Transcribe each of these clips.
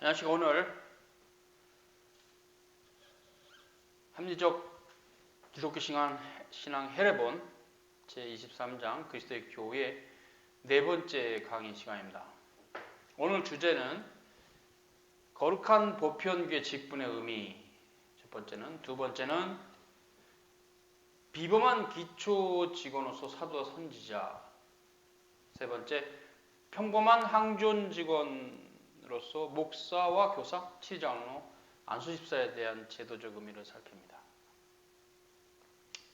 안녕하십니까. 오늘 합리적 기독교 신앙 해례본 제23장 그리스도의 교회 네 번째 강의 시간입니다. 오늘 주제는 거룩한 보편교회 직분의 의미, 첫 번째는, 두 번째는 비범한 기초 직원으로서 사도와 선지자, 세 번째 평범한 항존 직원으로서 목사와 교사, 치장로, 안수집사에 대한 제도적 의미를 살핍니다.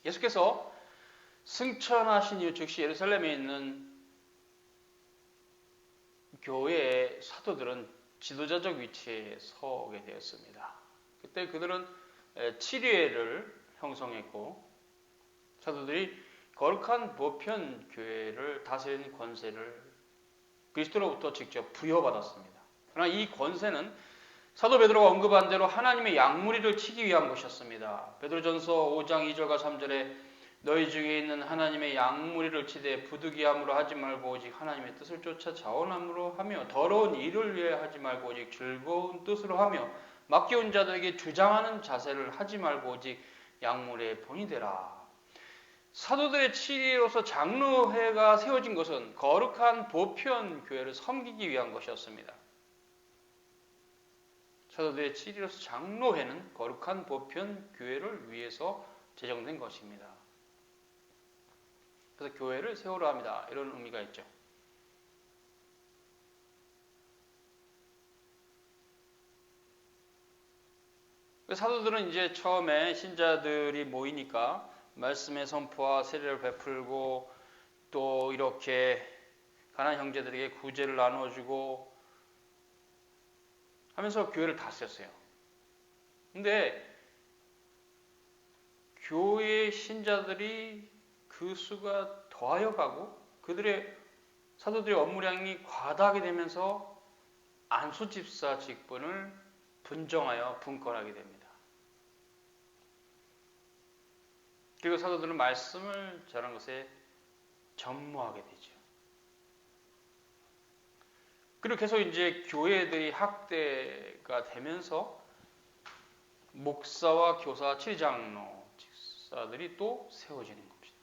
예수께서 승천하신 이후 즉시 예루살렘에 있는 교회의 사도들은 지도자적 위치에 서게 되었습니다. 그때 그들은 치리회를 형성했고 사도들이 거룩한 보편 교회를 다스리는 권세를 그리스도로부터 직접 부여받았습니다. 그러나 이 권세는 사도 베드로가 언급한 대로 하나님의 양무리를 치기 위한 것이었습니다. 베드로전서 5장 2절과 3절에 너희 중에 있는 하나님의 양무리를 치되 부득이함으로 하지 말고 오직 하나님의 뜻을 쫓아 자원함으로 하며 더러운 일을 위해 하지 말고 오직 즐거운 뜻으로 하며 맡겨온 자들에게 주장하는 자세를 하지 말고 오직 양무리의 본이 되라. 사도들의 치리로서 장로회가 세워진 것은 거룩한 보편 교회를 섬기기 위한 것이었습니다. 사도들의 치리로서 장로회는 거룩한 보편 교회를 위해서 제정된 것입니다. 그래서 교회를 세우려 합니다. 이런 의미가 있죠. 사도들은 이제 처음에 신자들이 모이니까 말씀의 선포와 세례를 베풀고 또 이렇게 가난한 형제들에게 구제를 나눠주고 하면서 교회를 다스렸어요. 근데 교회의 신자들이 그 수가 더하여 가고 사도들의 업무량이 과다하게 되면서 안수집사 직분을 분정하여 분권하게 됩니다. 그리고 사도들은 말씀을 전하는 것에 전무하게 되죠. 그리고 계속 이제 교회들이 확대가 되면서 목사와 교사, 치장로, 집사들이 또 세워지는 겁니다.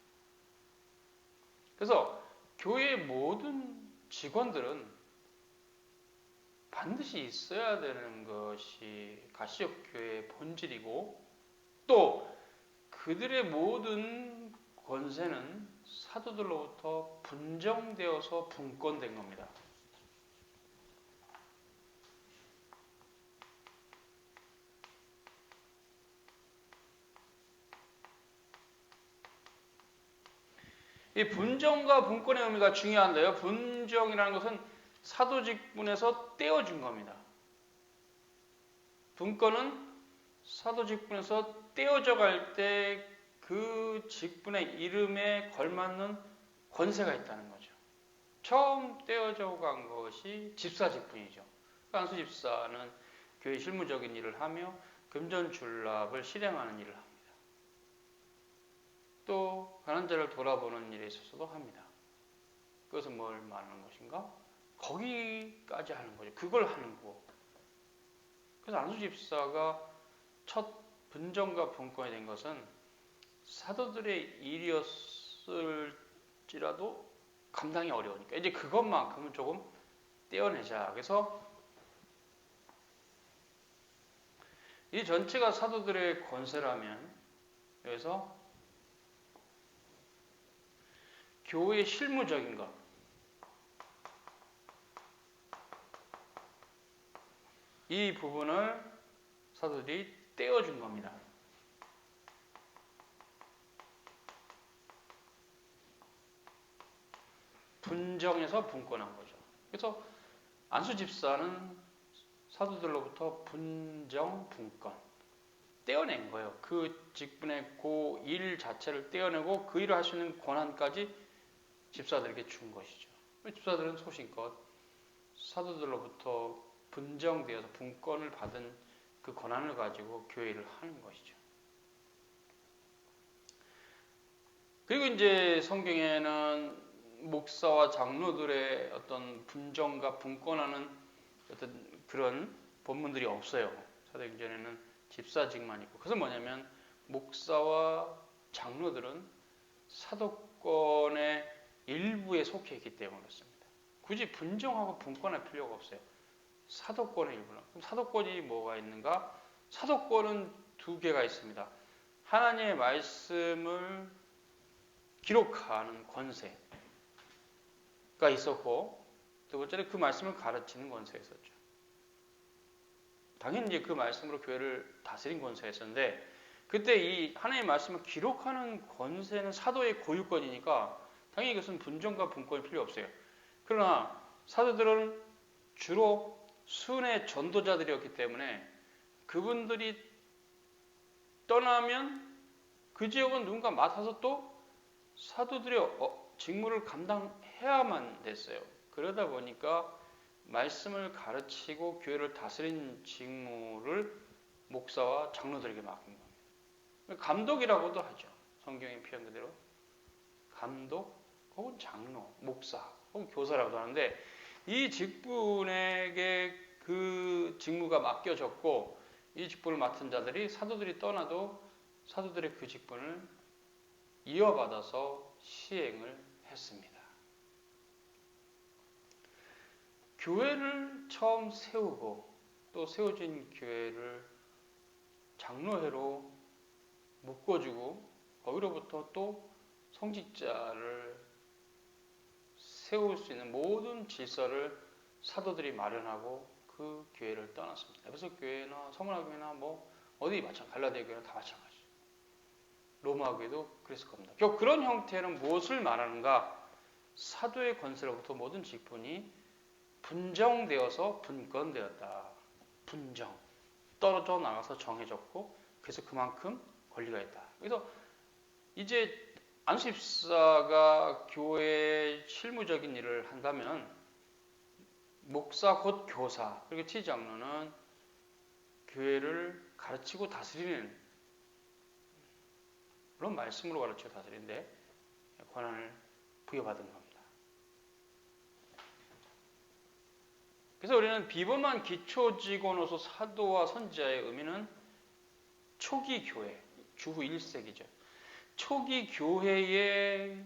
그래서 교회의 모든 직원들은 반드시 있어야 되는 것이 가시적교회의 본질이고 또 그들의 모든 권세는 사도들로부터 분정되어서 분권된 겁니다. 이 분정과 분권의 의미가 중요한데요. 분정이라는 것은 사도 직분에서 떼어준 겁니다. 분권은 사도 직분에서 떼어져 갈 때 그 직분의 이름에 걸맞는 권세가 있다는 거죠. 처음 떼어져 간 것이 집사 직분이죠. 안수 집사는 교회 실무적인 일을 하며 금전줄납을 실행하는 일을 합니다. 또 가난한 자를 돌아보는 일에 있어서도 합니다. 그것은 뭘 말하는 것인가? 거기까지 하는 거죠. 그걸 하는 거고. 그래서 안수 집사가 첫 분정과 분권이 된 것은 사도들의 일이었을지라도 감당이 어려우니까 이제 그것만큼은 조금 떼어내자. 그래서 이 전체가 사도들의 권세라면 여기서 교회의 실무적인 것, 이 부분을 사도들이 떼어준 겁니다. 분정해서 분권한 거죠. 그래서 안수집사는 사도들로부터 분정, 분권 떼어낸 거예요. 그 직분의 그 일 자체를 떼어내고 그 일을 할 수 있는 권한까지 집사들에게 준 것이죠. 집사들은 소신껏 사도들로부터 분정되어서 분권을 받은 그 권한을 가지고 교회를 하는 것이죠. 그리고 이제 성경에는 목사와 장로들의 어떤 분정과 분권하는 어떤 그런 본문들이 없어요. 사도행전에는 집사직만 있고. 그것은 뭐냐면 목사와 장로들은 사도권의 일부에 속해 있기 때문에 그렇습니다. 굳이 분정하고 분권할 필요가 없어요. 사도권의 일부는. 그럼 사도권이 뭐가 있는가? 사도권은 두 개가 있습니다. 하나님의 말씀을 기록하는 권세가 있었고, 두 번째는 그 말씀을 가르치는 권세가 있었죠. 당연히 이제 그 말씀으로 교회를 다스린 권세가 있었는데, 그때 이 하나님의 말씀을 기록하는 권세는 사도의 고유권이니까 당연히 이것은 분정과 분권이 필요 없어요. 그러나 사도들은 주로 순회 전도자들이었기 때문에 그분들이 떠나면 그 지역은 누군가 맡아서 또 사도들의 직무를 감당해야만 됐어요. 그러다 보니까 말씀을 가르치고 교회를 다스린 직무를 목사와 장로들에게 맡긴 겁니다. 감독이라고도 하죠. 성경의 표현 그대로 감독 혹은 장로, 목사 혹은 교사라고도 하는데, 이 직분에게 그 직무가 맡겨졌고 이 직분을 맡은 자들이 사도들이 떠나도 사도들의 그 직분을 이어받아서 시행을 했습니다. 교회를 처음 세우고 또 세워진 교회를 장로회로 묶어주고 거기로부터 또 성직자를 세울 수 있는 모든 질서를 사도들이 마련하고 그 교회를 떠났습니다. 에베소 교회나 서문화 교회나 뭐 어디 갈라디아 교회나 다 마찬가지죠. 로마 교회도 그랬을 겁니다. 결국 그런 형태는 무엇을 말하는가? 사도의 권세로부터 모든 직분이 분정되어서 분권되었다. 분정. 떨어져 나가서 정해졌고 그래서 그만큼 권리가 있다. 그래서 이제 안수집사가 교회의 실무적인 일을 한다면 목사 곧 교사 그리고 지장로는 교회를 가르치고 다스리는, 물론 말씀으로 가르치고 다스리는데 권한을 부여받은 겁니다. 그래서 우리는 비범한 기초직원으로서 사도와 선지자의 의미는 초기 교회, 주후 1세기죠. 초기 교회에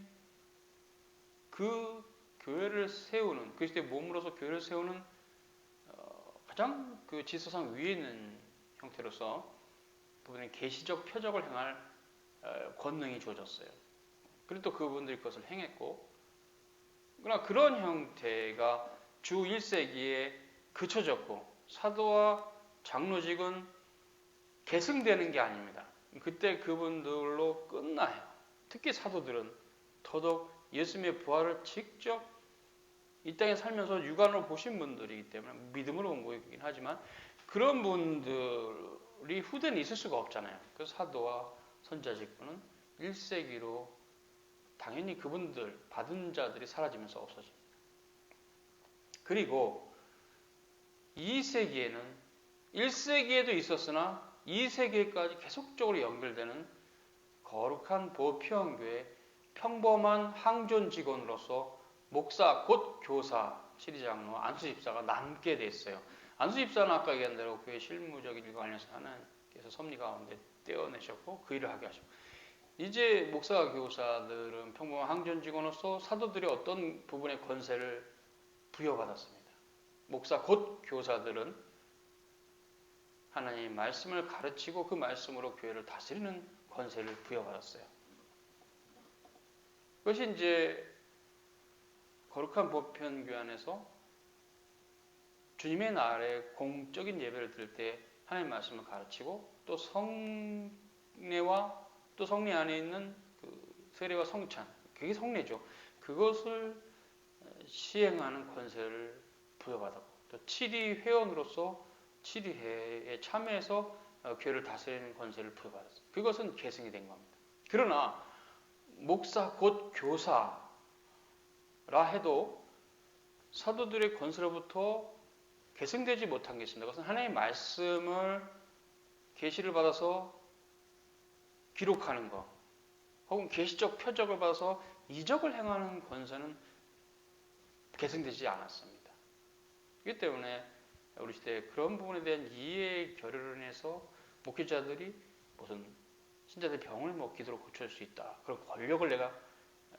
그 교회를 세우는, 그리스도의 몸으로서 교회를 세우는 가장 그 질서상 위에 있는 형태로서 그분의 계시적 표적을 행할 권능이 주어졌어요. 그리고 또 그분들이 그것을 행했고, 그러나 그런 형태가 주 1세기에 그쳐졌고 사도와 장로직은 계승되는 게 아닙니다. 그때 그분들로 끝나요. 특히 사도들은 더더욱 예수님의 부활을 직접 이 땅에 살면서 육안으로 보신 분들이기 때문에 믿음으로 본 거이긴 하지만 그런 분들이 후대는 있을 수가 없잖아요. 그래서 사도와 선지자 직분은 1세기로 당연히 그분들 받은 자들이 사라지면서 없어집니다. 그리고 2세기에는 1세기에도 있었으나 2세기까지 계속적으로 연결되는 거룩한 보편교회 평범한 항존 직원으로서 목사 곧 교사, 시리장로, 안수집사가 남게 됐어요. 안수집사는 아까 얘기한 대로 교회 실무적인 일과 관련해서 하나님께서 섭리 가운데 떼어내셨고 그 일을 하게 하셨고, 이제 목사와 교사들은 평범한 항존 직원으로서 사도들이 어떤 부분의 권세를 부여받았습니다. 목사 곧 교사들은 하나님의 말씀을 가르치고 그 말씀으로 교회를 다스리는 권세를 부여받았어요. 그것이 이제 거룩한 보편교회 안에서 주님의 날에 공적인 예배를 드릴 때 하나님의 말씀을 가르치고 또 성례와 또 성례 안에 있는 그 세례와 성찬, 그게 성례죠. 그것을 시행하는 권세를 부여받았고 또 7위 회원으로서 7위회에 참여해서 교회를 다스리는 권세를 부여받았어요. 그것은 계승이 된 겁니다. 그러나 목사 곧 교사라 해도 사도들의 권세로부터 계승되지 못한 게 있습니다. 그것은 하나님의 말씀을 계시를 받아서 기록하는 것 혹은 계시적 표적을 받아서 이적을 행하는 권세는 계승되지 않았습니다. 그렇기 때문에 우리 시대에 그런 부분에 대한 이해 결여로 인해서 목회자들이 무슨 신자들 병을 뭐 기도로 고칠 수 있다. 그런 권력을 내가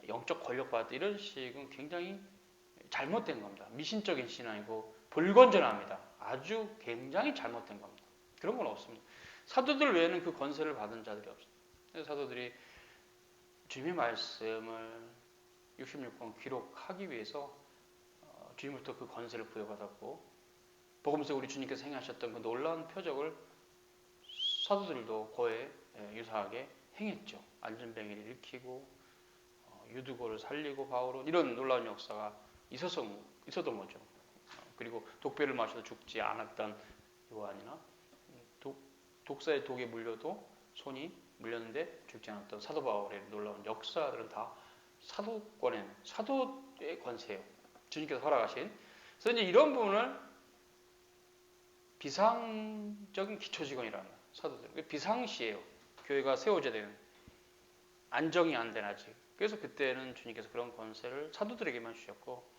영적 권력 받았다. 이런 식은 굉장히 잘못된 겁니다. 미신적인 신앙이고 불건전합니다. 아주 굉장히 잘못된 겁니다. 그런 건 없습니다. 사도들 외에는 그 권세를 받은 자들이 없습니다. 그래서 사도들이 주님의 말씀을 66권 기록하기 위해서 주님부터 그 권세를 부여받았고 복음서 우리 주님께서 행하셨던 그 놀라운 표적을 사도들도 그에 유사하게 행했죠. 안전병이를 일으키고 유두고를 살리고 바울은 이런 놀라운 역사가 있었던 거죠. 그리고 독배를 마셔도 죽지 않았던 요한이나 독사의 독에 물려도 손이 물렸는데 죽지 않았던 사도 바울의 놀라운 역사들은 다 사도의 권세예요. 주님께서 허락하신. 그래서 이제 이런 부분을 비상적인 기초직원이라는 거예요. 사도들. 비상시예요. 교회가 세워져야 되는. 안정이 안 된 아직. 그래서 그때는 주님께서 그런 권세를 사도들에게만 주셨고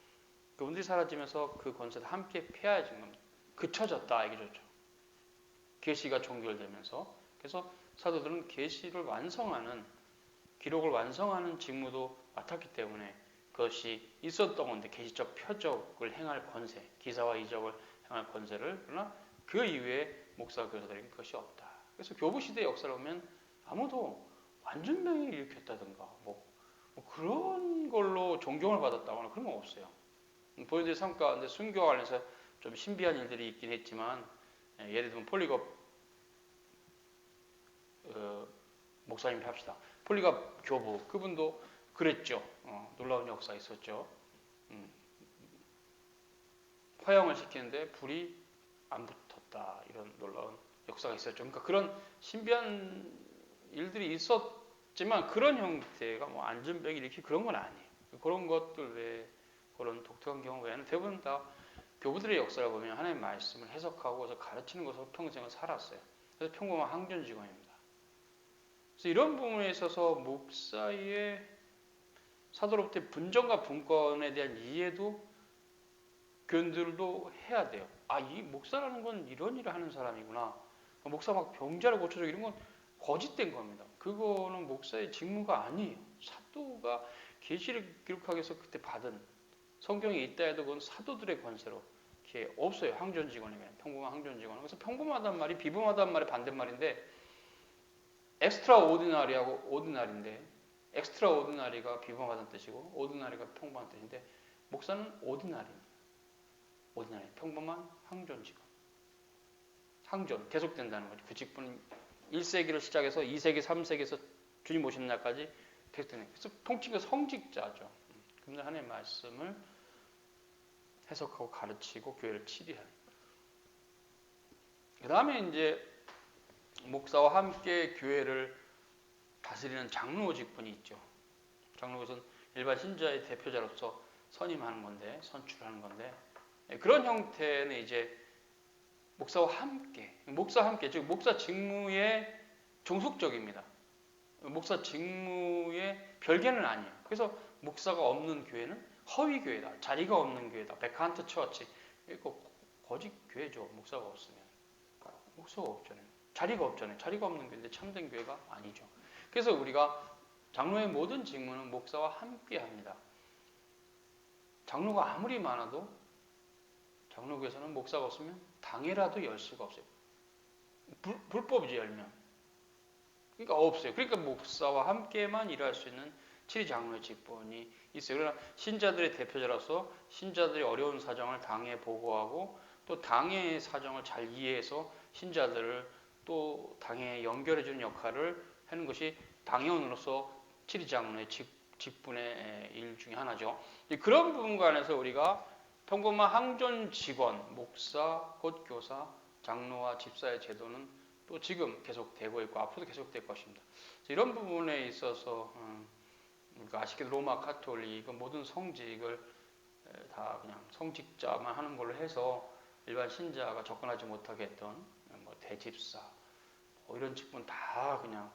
그분들이 사라지면서 그 권세도 함께 폐하해진 겁니다. 그쳐졌다 얘기죠. 계시가 종결되면서 그래서 사도들은 계시를 완성하는 기록을 완성하는 직무도 맡았기 때문에 그것이 있었던 건데 계시적 표적을 행할 권세, 기사와 이적을 행할 권세를 그러나 그 이후에 목사 교사들에게 그것이 없다. 그래서 교부 시대의 역사를 보면 아무도 완전병을 일으켰다든가 뭐 그런 걸로 존경을 받았다거나 그런 건 없어요. 보여드릴 삶 가운데 순교와 관련해서 좀 신비한 일들이 있긴 했지만 예를 들면 폴리겁 목사님 합시다. 폴리갑 교부 그분도 그랬죠. 놀라운 역사 있었죠. 화형을 시키는데 불이 안 붙었다. 이런 놀라운 역사가 있었죠. 그러니까 그런 신비한 일들이 있었지만 그런 형태가 뭐 안전병이 이렇게 그런 건 아니에요. 그런 것들 외에 그런 독특한 경우 외에는 대부분 다 교부들의 역사를 보면 하나님의 말씀을 해석하고 그래서 가르치는 것으로 평생을 살았어요. 그래서 평범한 항전 직원입니다. 그래서 이런 부분에 있어서 목사의 사도로부터의 분정과 분권에 대한 이해도 교인들도 해야 돼요. 이 목사라는 건 이런 일을 하는 사람이구나. 목사 막 병자를 고쳐주고 이런 건 거짓된 겁니다. 그거는 목사의 직무가 아니에요. 사도가 계시를 기록하기 위해서 그때 받은 성경에 있다 해도 그건 사도들의 권세로 이렇게 없어요. 항전 직원에게는 평범한 항전 직원. 그래서 평범하단 말이 비범하단 말의 반대말인데 엑스트라 오디나리하고 오디나리인데 엑스트라 오디나리가 비범하다는 뜻이고 오디나리가 평범한 뜻인데 목사는 오디나리입니다. 오디나리 평범한 항전 직원. 항전 계속된다는 거죠. 그 직분은 1세기를 시작해서 2세기, 3세기에서 주님 오시는 날까지 계속되는. 그래서 통칭해서 성직자죠. 그런데 하나님의 말씀을 해석하고 가르치고 교회를 치리하는. 그 다음에 이제 목사와 함께 교회를 다스리는 장로 직분이 있죠. 장로는 일반 신자의 대표자로서 선임하는 건데, 선출하는 건데, 그런 형태는 이제 목사와 함께, 즉 목사 직무의 종속적입니다. 목사 직무의 별개는 아니에요. 그래서 목사가 없는 교회는 허위 교회다, 자리가 없는 교회다, 베칸트 처치, 이거 거짓 교회죠. 목사가 없으면 목사가 없잖아요. 자리가 없잖아요. 자리가 없는 교회인데 참된 교회가 아니죠. 그래서 우리가 장로의 모든 직무는 목사와 함께 합니다. 장로가 아무리 많아도 장로교에서는 목사가 없으면 당회라도 열 수가 없어요. 불법이지 열면. 그러니까 없어요. 그러니까 목사와 함께만 일할 수 있는 7위 장로의 직분이 있어요. 그러나 신자들의 대표자로서 신자들의 어려운 사정을 당회에 보고하고 또 당회의 사정을 잘 이해해서 신자들을 또 당회에 연결해주는 역할을 하는 것이 당회원으로서 7위 장로의 직분의 일 중에 하나죠. 그런 부분 관해서 우리가 평범한 항전 직원, 목사, 곧 교사, 장로와 집사의 제도는 또 지금 계속되고 있고 앞으로도 계속될 것입니다. 이런 부분에 있어서 아쉽게도 로마 카톨릭은 모든 성직을 다 그냥 성직자만 하는 걸로 해서 일반 신자가 접근하지 못하게 했던 뭐 대집사 이런 직분 다 그냥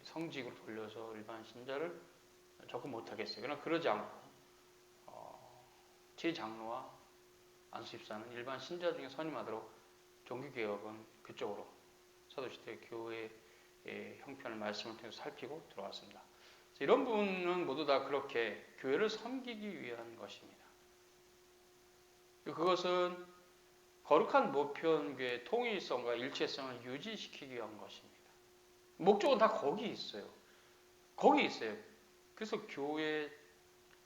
성직으로 돌려서 일반 신자를 접근 못하게 했어요. 그러나 그러지 않고 제 장로와 안수집사는 일반 신자 중에 선임하도록 종교개혁은 그쪽으로 사도시대 교회의 형편을 말씀을 통해서 살피고 들어왔습니다. 이런 부분은 모두 다 그렇게 교회를 섬기기 위한 것입니다. 그것은 거룩한 모편교의 통일성과 일체성을 유지시키기 위한 것입니다. 목적은 다 거기 있어요. 거기 있어요. 그래서 교회의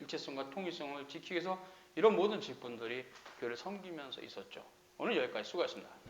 일체성과 통일성을 지키기 위해서 이런 모든 직분들이 교회를 섬기면서 있었죠. 오늘 여기까지 수고하셨습니다.